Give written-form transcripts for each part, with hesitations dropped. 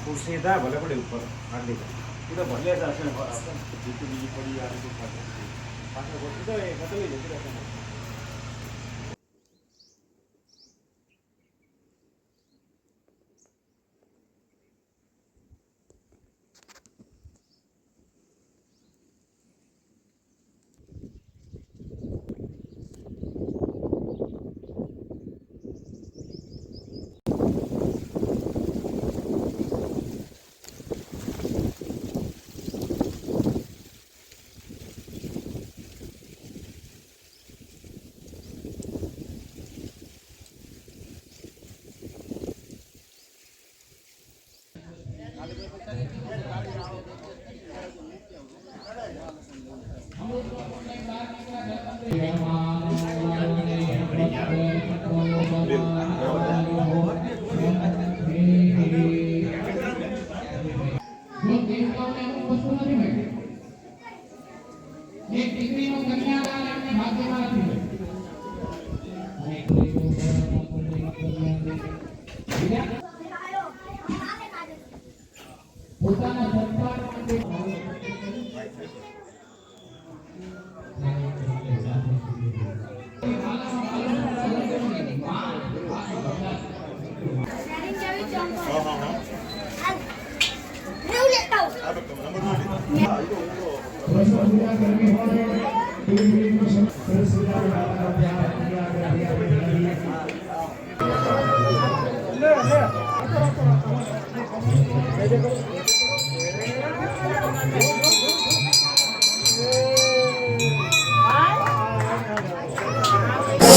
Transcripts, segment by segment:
कुर्सी था भले पड़े ऊपर आटली तो भले बीजी पड़ी आ रही पाछा गोष्ठी तो खत्म ही जती रहता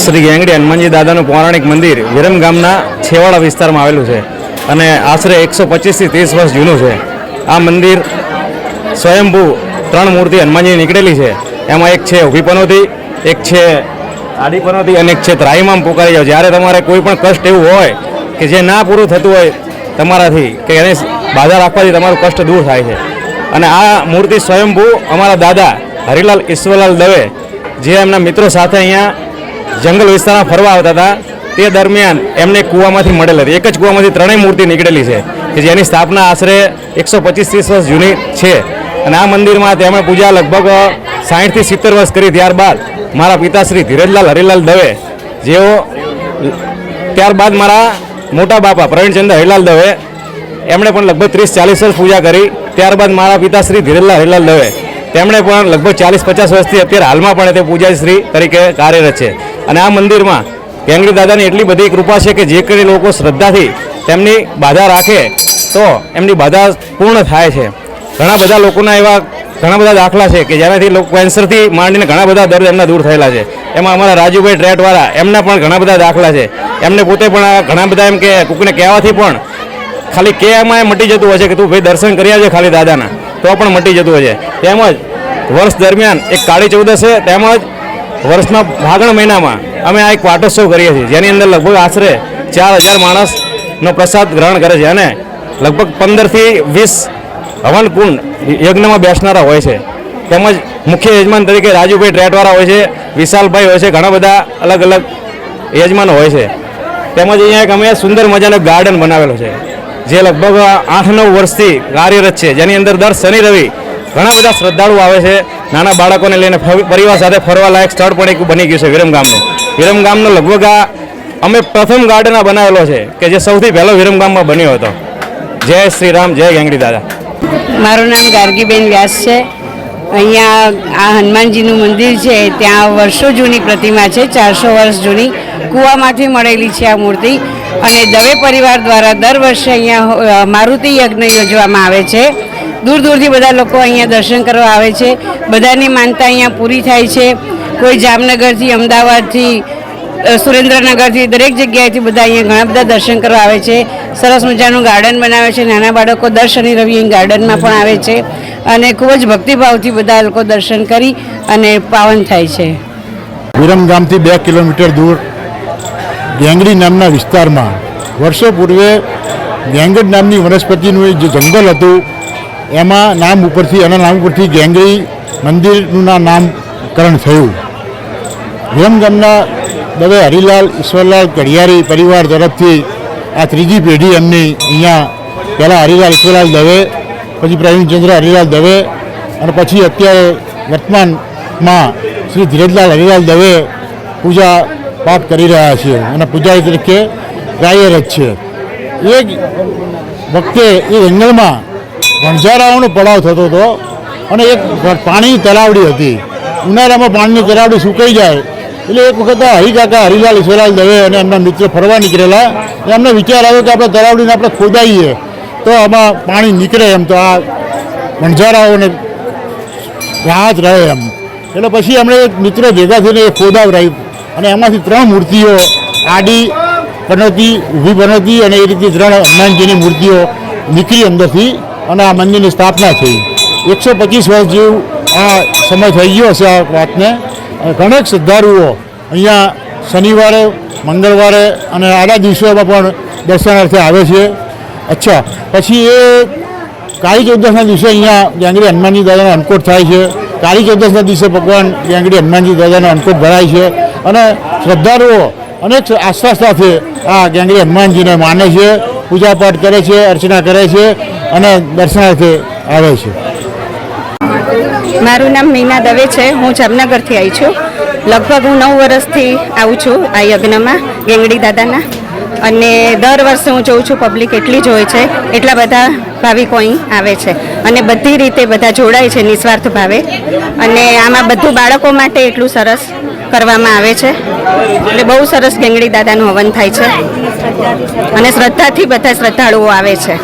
શ્રી ગેંગડી હનુમાનજી દાદાનું પૌરાણિક મંદિર વિરમ ગામના છેવાડા વિસ્તારમાં આવેલું છે અને આશરે 125 થી 30 વર્ષ જૂનું છે. આ મંદિર સ્વયંભૂ 3 મૂર્તિ હનુમાનજી નીકળેલી છે. એમાં એક છે ઊભી પનોતી, એક છે આડી પનોતી અને એક છે ત્રાહિમામ પુકારી જાઓ. જ્યારે તમારે કોઈ પણ કષ્ટ એવું હોય કે જે ના પૂરું થતું હોય તમારાથી કે એને બાધા રાખવાથી તમારું કષ્ટ દૂર થાય છે. અને આ મૂર્તિ સ્વયંભૂ અમારા દાદા હરિલાલ ઈશ્વરલાલ દવે જે એમના મિત્રો સાથે અહીંયા જંગલ વિસ્તારમાં ફરવા આવતા હતા તે દરમિયાન એમને કૂવામાંથી મળેલ હતી. એક જ કૂવામાંથી 3 મૂર્તિ નીકળેલી છે કે જેની સ્થાપના આશરે 125-30 વર્ષ જૂની છે. અને આ મંદિરમાં તેમણે પૂજા લગભગ 60 થી 70 વર્ષ કરી. ત્યારબાદ મારા પિતાશ્રી ધીરજલાલ હરિલાલ દવે જેઓ ત્યારબાદ મારા મોટા બાપા પ્રવીણચંદ્ર હરિલાલ દવે એમણે પણ લગભગ 30-40 વર્ષ પૂજા કરી. ત્યારબાદ મારા પિતાશ્રી ધીરજલાલ હરિલાલ દવે તેમણે પણ લગભગ 40-50 વર્ષથી અત્યારે હાલમાં પણ તે પૂજાશ્રી તરીકે કાર્યરત છે. અને આ મંદિરમાં ગેંગડી દાદાની એટલી બધી કૃપા છે કે જે કોઈ લોકો શ્રદ્ધાથી તેમની બાધા રાખે તો એમની બાધા પૂર્ણ થાય છે. ઘણા બધા લોકોના એવા ઘણા બધા દાખલા છે કે જેનાથી લોકો કેન્સરથી માંડીને ઘણા બધા દર્દ એમના દૂર થયેલા છે. એમાં અમારા રાજુભાઈ ટ્રેટવાળા એમના પણ ઘણા બધા દાખલા છે. એમને પોતે પણ ઘણા બધા એમ કે કોઈને કહેવાથી પણ ખાલી કહેવામાં મટી જતું હોય છે કે તું ભાઈ દર્શન કર્યા છે ખાલી દાદાના તો પણ મટી જતું હોય છે. તેમજ વર્ષ દરમિયાન એક કાળી ચૌદશ છે તેમજ વર્ષના ફાગણ મહિનામાં અમે આ એક પાટોત્સવ કરીએ છીએ જેની અંદર લગભગ આશરે 4000 માણસનો પ્રસાદ ગ્રહણ કરે છે અને લગભગ 15 થી 20 હવન કુંડ યજ્ઞમાં બેસનારા હોય છે. તેમજ મુખ્ય યજમાન તરીકે રાજુભાઈ ટ્રેટવાળા હોય છે, વિશાલભાઈ હોય છે, ઘણા બધા અલગ અલગ યજમાનો હોય છે. તેમજ અહીંયા એક અમે સુંદર મજાનો ગાર્ડન બનાવેલો છે જે લગભગ 8-9 વર્ષથી કાર્યરત છે જેની અંદર દર શનિ રવિ ઘણા બધા શ્રદ્ધાળુઓ આવે છે. નાના બાળકોને લઈને પરિવાર સાથે ફરવા લાયક સ્થળ પણ એક બની ગયું છે વિરમગામનું. વિરમગામનો લગભગ અમે પ્રથમ ગાર્ડન બનાવેલો છે કે જે સૌથી પહેલો વિરમગામમાં બન્યો હતો. જય શ્રી રામ, જય ગેંગડી દાદા. મારું નામ ગાર્ગીબેન વ્યાસ છે. અહીંયા આ હનુમાનજીનું મંદિર છે ત્યાં વર્ષો જૂની પ્રતિમા છે, 400 વર્ષ જૂની. કૂવામાંથી મળેલી છે આ મૂર્તિ અને દવે પરિવાર દ્વારા દર વર્ષે અહીંયા મારુતિ યજ્ઞ યોજવામાં આવે છે. દૂર દૂરથી બધા લોકો અહીંયા દર્શન કરવા આવે છે. બધાની માનતા અહીંયા પૂરી થાય છે. કોઈ જામનગરથી, અમદાવાદથી, સુરેન્દ્રનગરથી, દરેક જગ્યાએથી બધા અહીંયા ઘણા બધા દર્શન કરવા આવે છે. સરસ મજાનું ગાર્ડન બનાવે છે. નાના બાળકો દર શનિ રવિ અહીં ગાર્ડનમાં પણ આવે છે અને ખૂબ જ ભક્તિભાવથી બધા લોકો દર્શન કરી અને પાવન થાય છે. વિરમગામથી 2 કિલોમીટર દૂર ગેંગડી નામના વિસ્તારમાં વર્ષો પૂર્વે ગેંગડ નામની વનસ્પતિનું જે જંગલ હતું એમાં નામ ઉપરથી ગેંગડી મંદિરનું નામ નામકરણ થયું. વિરમગામના દવે હરિલાલ ઈશ્વરલાલ કડિયારી પરિવાર તરફથી આ ત્રીજી પેઢી એમની અહીંયા પહેલાં હરિલાલ ઈશ્વરલાલ દવે, પછી પ્રવીણચંદ્ર હરિલાલ દવે અને પછી અત્યારે વર્તમાનમાં શ્રી ધીરજલાલ હરિલાલ દવે પૂજા પાઠ કરી રહ્યા છે અને પૂજારી તરીકે કાર્યરત છે. એ વખતે એ જંગલમાં વણઝારાઓનો પડાવ થતો હતો અને એક પાણીની તલાવડી હતી. ઉનાળામાં પાણીની તલાવડી સુકાઈ જાય એટલે એક વખત હરિકાકા હરિલાલ ઈશ્વરલાલ દવે અને એમના મિત્ર ફરવા નીકળેલા. એમને વિચાર આવ્યો કે આપણે તલાવડીને આપણે ખોદાઈએ તો આમાં પાણી નીકળે એમ, તો આ વણઝારાઓને રાહત રહે એમ. એટલે પછી એમણે મિત્રો ભેગા થઈને એ ખોદાવરાઈ અને એમાંથી 3 મૂર્તિઓ આડી પનોતી, ઊભી પનોતી અને એ રીતે 3 હનુમાનજીની મૂર્તિઓ નીકળી અંદરથી અને આ મંદિરની સ્થાપના થઈ. 125 વર્ષ જેવું આ સમય થઈ ગયો હશે આ વાતને. ઘણા શ્રદ્ધાળુઓ અહીંયા શનિવારે, મંગળવારે અને આડા દિવસોમાં પણ દર્શનાર્થે આવે છે. અચ્છા, પછી એ કાળી ચૌદસના દિવસે અહીંયા ગાંગડી હનુમાનજી દાદાનો અન્નકૂટ થાય છે. કાળી ચૌદસના દિવસે ભગવાન ગાંગડી હનુમાનજી દાદાનો અન્નકૂટ ભરાય છે અને શ્રદ્ધાળુઓ અનેક આસ્થા સાથે આ ગાંગડી હનુમાનજીને માને છે, પૂજાપાઠ કરે છે, અર્ચના કરે છે અને દર્શનાર્થે આવે છે. મારું નામ મીના દવે છે. હું જામનગરથી આવી છું. લગભગ હું 9 વર્ષથી આવું છું આ યજ્ઞમાં ગાંગડી દાદાના, અને દર વર્ષે હું જોઉં છું પબ્લિક એટલી જ હોય છે, એટલા બધા ભાવિકો અહીં આવે છે અને બધી રીતે બધા જોડાય છે નિસ્વાર્થ ભાવે. અને આમાં બધું બાળકો માટે એટલું સરસ કરવામાં આવે છે, એટલે બહુ સરસ ગાંગડી દાદાનું હવન થાય છે અને શ્રદ્ધાથી બધા શ્રદ્ધાળુઓ આવે છે.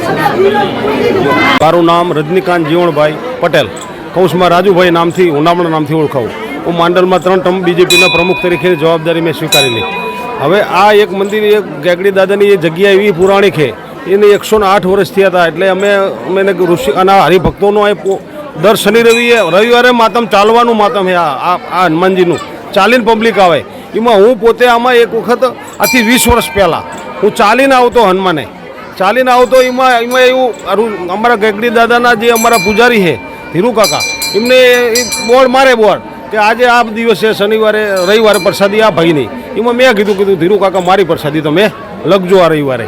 મારું નામ રજનીકાંત જીવણભાઈ પટેલ, કૌશમાં રાજુભાઈ નામથી ઉનામણા નામથી ઓળખાવું. હું માંડલમાં 3 ટર્મ બીજેપીના પ્રમુખ તરીકે જવાબદારી મેં સ્વીકારેલી. હવે આ એક મંદિર, એક ગાંગડી દાદાની એ જગ્યા એવી પૌરાણિક છે, એને 108 વર્ષ થયા હતા. એટલે અમે ઋષિ અને હરિભક્તોનો દર શનિ રવિવારે માતમ ચાલવાનું માતમ છે આ હનુમાનજીનું. ચાલીને પબ્લિક આવે. એમાં હું પોતે આમાં એક વખત આથી 20 વર્ષ પહેલાં હું ચાલીને આવતો હનુમાને, ચાલીને આવતો. એમાં એવું અમારા ગાંગડી દાદાના જે અમારા પૂજારી છે ધીરુ કાકા, એમને બોર્ડ મારે બોર્ડ કે આજે આ દિવસે શનિવારે રવિવારે પ્રસાદી આ ભાઈની. એમાં મેં કીધું ધીરુ કાકા મારી પ્રસાદી તમે લખજો આ રવિવારે.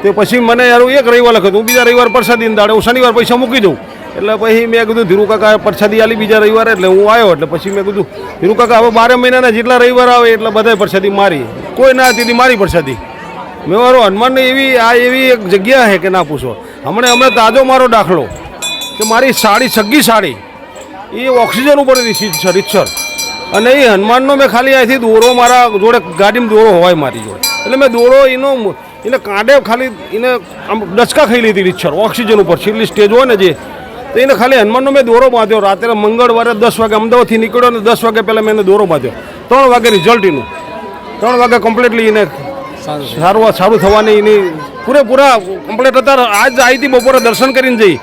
તે પછી મને યારું એક રવિવાર લખ્યું, હું બીજા રવિવાર પ્રસાદી દાડે હું શનિવાર પૈસા મૂકી દઉં. એટલે પછી મેં કીધું ધીરુ કાકા પ્રસાદી આલી બીજા રવિવારે. એટલે હું આવ્યો એટલે પછી મેં કીધું ધીરુ કાકા હવે 12 મહિનાના જેટલા રવિવાર આવે એટલે બધાય પ્રસાદી મારી, કોઈ ના હતી મારી પ્રસાદી. મેં મારો હનુમાનને એવી એક જગ્યા છે કે ના પૂછો. હમણાં તાજો મારો દાખલો કે મારી સગ્ગી સાડી એ ઓક્સિજન ઉપર રીતસર, અને એ હનુમાનનો મેં ખાલી અહીંથી દોરો મારા જોડે ગાડીમાં દોરો હોય મારી જોડે, એટલે મેં દોરો એને કાંડે ખાલી એને આમ ડચકા ખાઈ લીધી રીતસર ઓક્સિજન ઉપર છેલ્લી સ્ટેજ હોય ને જે, તો એને ખાલી હનુમાનનો મેં દોરો બાંધ્યો. રાત્રે મંગળવારે 10 વાગે અમદાવાદથી નીકળ્યો ને 10 વાગે પહેલાં મેં એને દોરો બાંધ્યો. 3 વાગે રિઝલ્ટ એનું, 3 વાગે કમ્પ્લીટલી એને સારું થવાની એની પૂરેપૂરા કમ્પ્લીટ હતા. આજ અહીંથી બપોરે દર્શન કરીને જઈ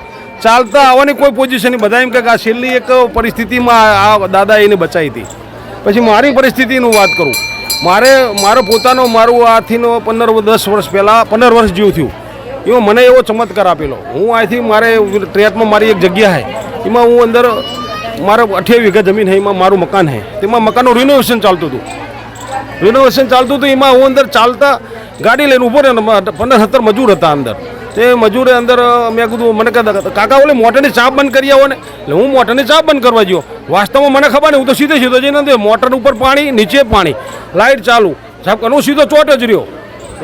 ચાલતા આવવાની કોઈ પોઝિશન. બધા એમ કે આ છેલ્લી એક પરિસ્થિતિમાં આ દાદા એને બચાવી હતી. પછી મારી પરિસ્થિતિનું વાત કરું, મારો પોતાનો મારું આથીનો 15 વર્ષ પહેલાં 15 વર્ષ જેવું થયું. એમાં મને એવો ચમત્કાર આપેલો. હું અહીંથી મારે ટ્રેટમાં મારી એક જગ્યા છે, એમાં હું અંદર મારે 28 વીઘા જમીન છે, એમાં મારું મકાન છે. તેમાં મકાનનું રિનોવેશન ચાલતું હતું. એમાં હું અંદર ચાલતા ગાડી લઈને ઊભો રહ્યો. 15-17 મજૂર હતા અંદર. તે મજૂરે અંદર મેં કીધું, મને કહેતા કાકા ઓલે મોટરની ચાપ બંધ કરી આવો ને. એટલે હું મોટરની ચાપ બંધ કરવા ગયો. વાસ્તવમાં મને ખબર નહીં, હું તો સીધો જઈને મોટર ઉપર પાણી, નીચે પાણી, લાઇટ ચાલુ, સાહેબ હું સીધો ચોટ જ રહ્યો,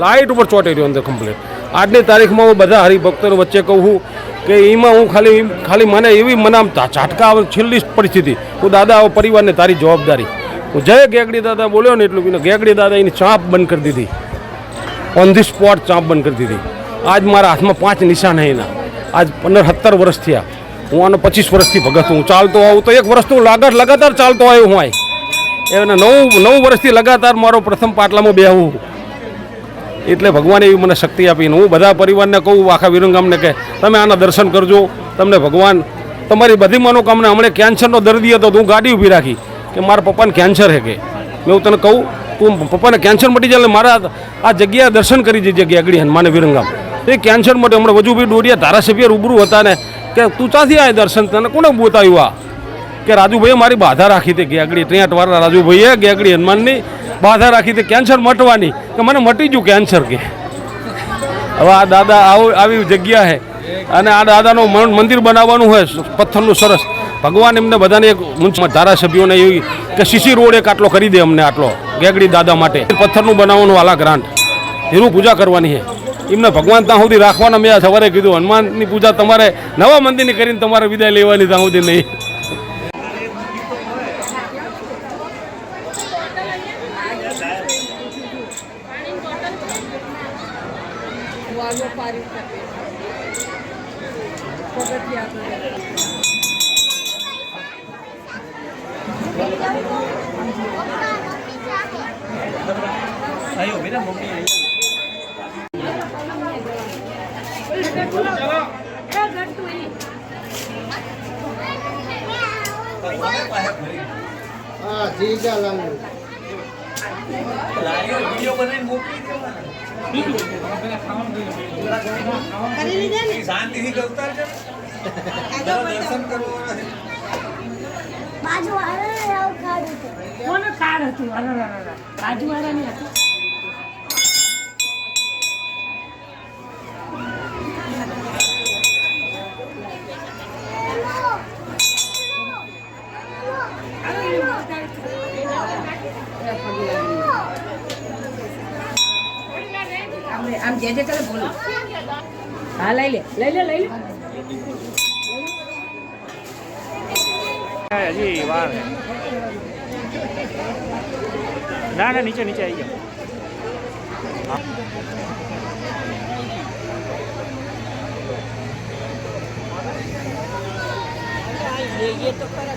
લાઇટ ઉપર ચોટે રહ્યો અંદર કમ્પ્લીટ. આજની તારીખમાં હું બધા હરિભક્તો વચ્ચે કહું છું કે એમાં હું ખાલી મને એવી મને આમ ઝાટકા આવે છેલ્લી પરિસ્થિતિ. હું દાદા પરિવારને તારી જવાબદારી. હું જય ગાંગડી દાદા બોલ્યો ને એટલું ગાંગડી દાદા એની ચાપ બંધ કરી દીધી, ઓન ધી સ્પોટ ચાપ બંધ કરી દીધી. આજ મારા હાથમાં 5 નિશાન છે એના. આજ 15-17 વર્ષ થયા. હું આનો 25 વર્ષથી ભગત હું ચાલતો આવું તો 1 વર્ષ તો લગાતાર ચાલતો આવ્યો હું અહીં. એને 9 વર્ષથી લગાતાર મારો પ્રથમ પાટલામાં બેહું. એટલે ભગવાને એવી મને શક્તિ આપીને હું બધા પરિવારને કહું, આખા વિરમગામને કે તમે આના દર્શન કરજો. તમને ભગવાન તમારી બધી મનોકામના. હમણાં કેન્સરનો દર્દી હતો તો હું ગાડી ઊભી રાખી કે મારા પપ્પાને કેન્સર છે કે મેં હું તને કહું તું પપ્પાને કેન્સર મટી જાય મારા આ જગ્યાએ દર્શન કરી જઈએ ગાંગડી હનુમાન વિરમગામ. એ કેન્સર માટે હમણાં વજુભાઈ ડોડિયા ધારાસભ્ય રૂબરૂ હતા ને કે તું ચાથી આવે દર્શન, તને કોને બતાવ્યું આ કે રાજુભાઈએ મારી બાધા રાખી હતી ગેગડી 63 રાજુભાઈએ ગેગડી હનુમાનની બાધા રાખી હતી કેન્સર મટવાની, કે મને મટી ગયું કેન્સર કે. હવે આ દાદા આવી જગ્યા છે અને આ દાદાનું મંદિર બનાવવાનું હોય પથ્થરનું સરસ. ભગવાન એમને બધાને એક ધારાસભ્યોને એવી કે સીસી રોડ એક આટલો કરી દે અમને, આટલો ગેગડી દાદા માટે પથ્થરનું બનાવવાનું વાલા ગ્રાન્ટ એનું પૂજા કરવાની છે. એમને ભગવાન ત્યાં સુધી રાખવાના. મેં સવારે કીધું હનુમાનની પૂજા તમારે નવા મંદિરની કરીને તમારે વિદાય લેવાની ત્યાં સુધી નહીં. આમ જે કરે બોલો. હા લઈ લે. હજી વાર છે. ના નીચે આવી ગયા. ये तो खरा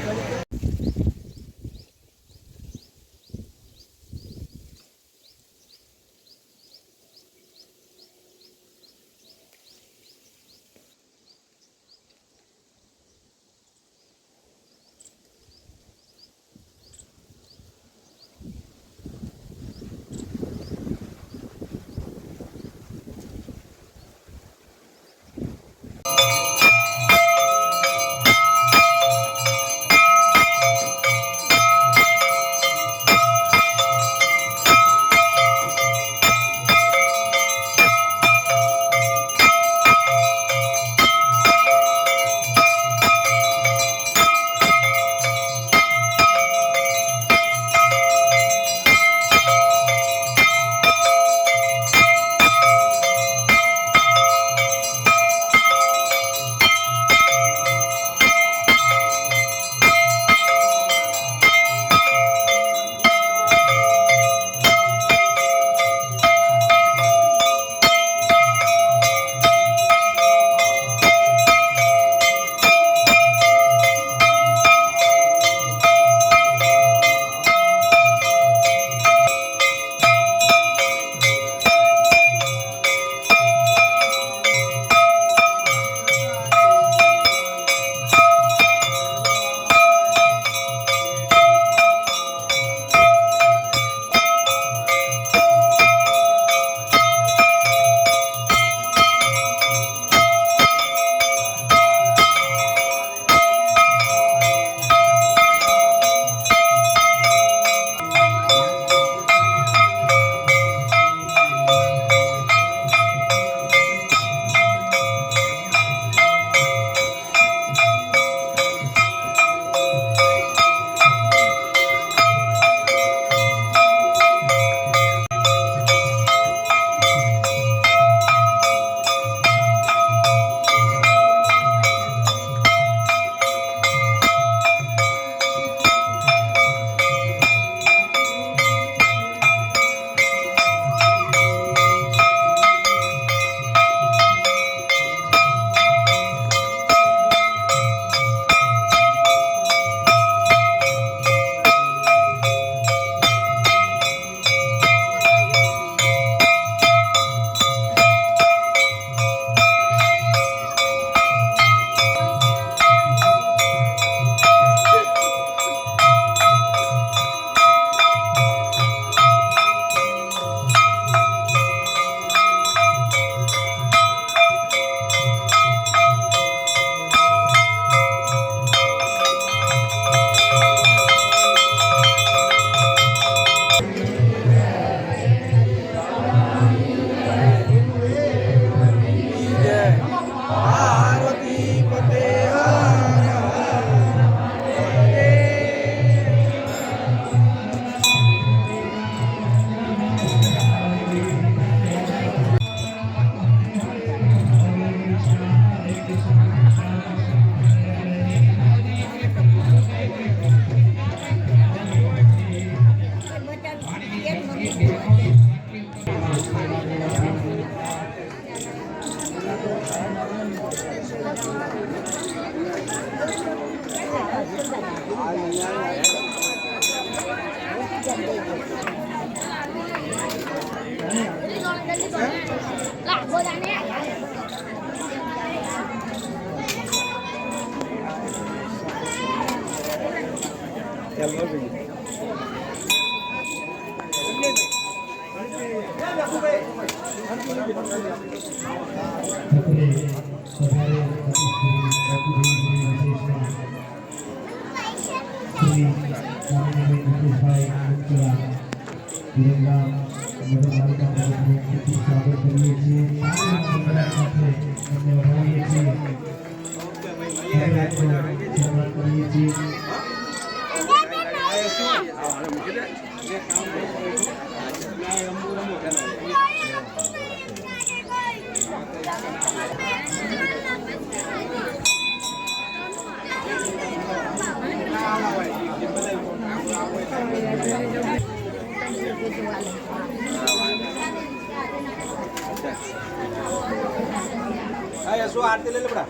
શું આરતી લઈ લે બડા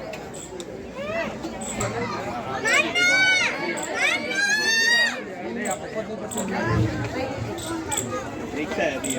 રિક્ષા હતી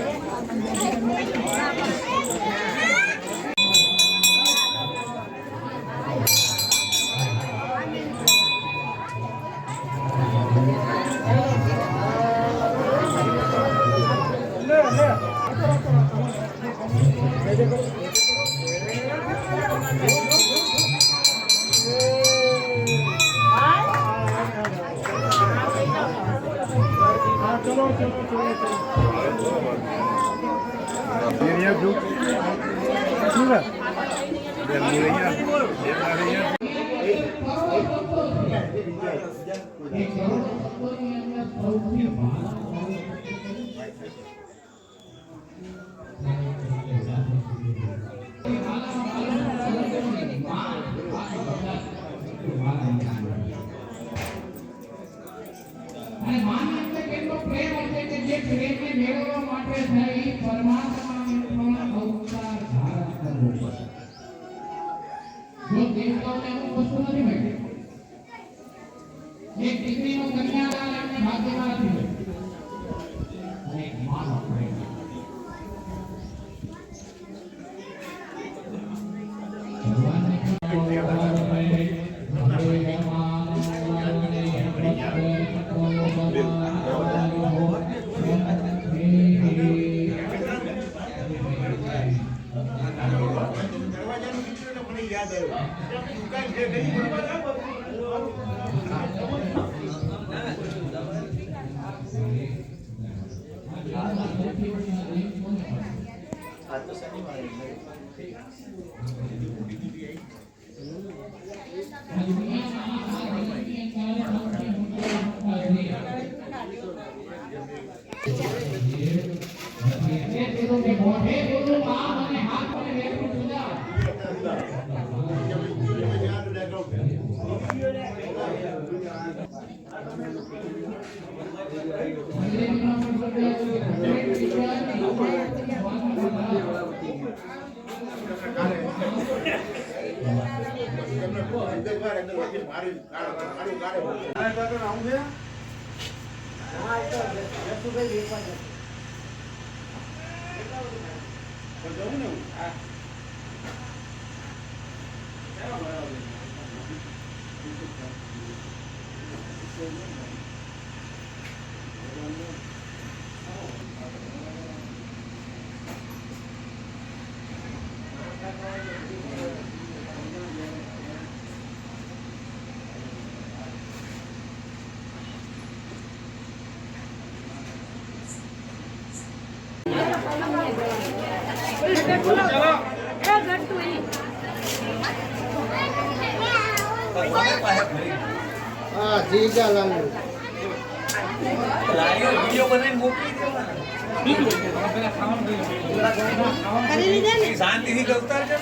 શાંતિથી ગવતા છે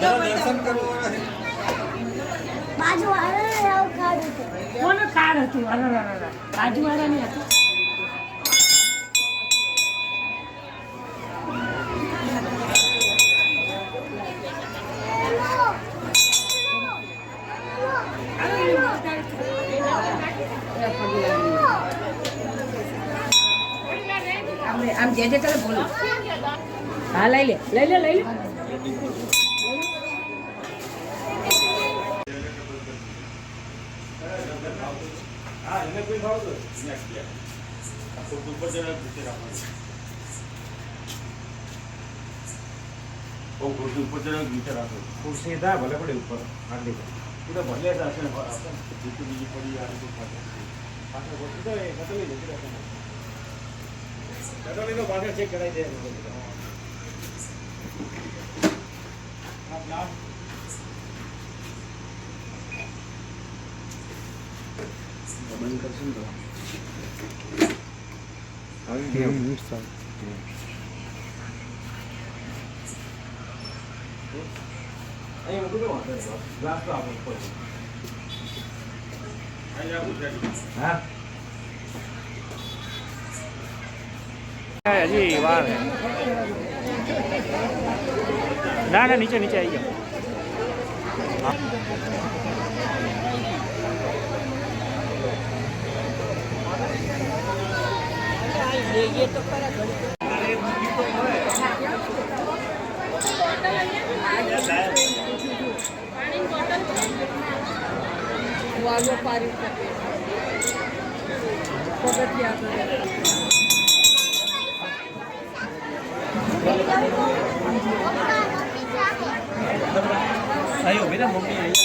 દર્શન કરવું બાજુવાળા કોને કાર હતી બાજુવાળાની હતી જે કરે બોલો હા લઈ લે લઈ લે લઈ લે હા એને કોઈ ભાવ તો ઉપર જરા નીચે રાખવાનું બહુ ખુરશી ઉપર જરા નીચે રાખો ખુરશી થાય ભલે પડે ઉપર આટલી એ તો ભલે જ હશે જીતું બીજી પડી આ રીતે પાછળ ગોઠવી દો એ કટલી જતી રાખો કટલીનો પાછળ ચેક કરાવી દે બંધ કરશું તો અહીંયા મૂકી દો ગ્લાસ તો આપો ઉપર અહીંયા હા હજી વાર ના ના નીચે નીચે આવી જાઓ આયો બેટા મમ્મી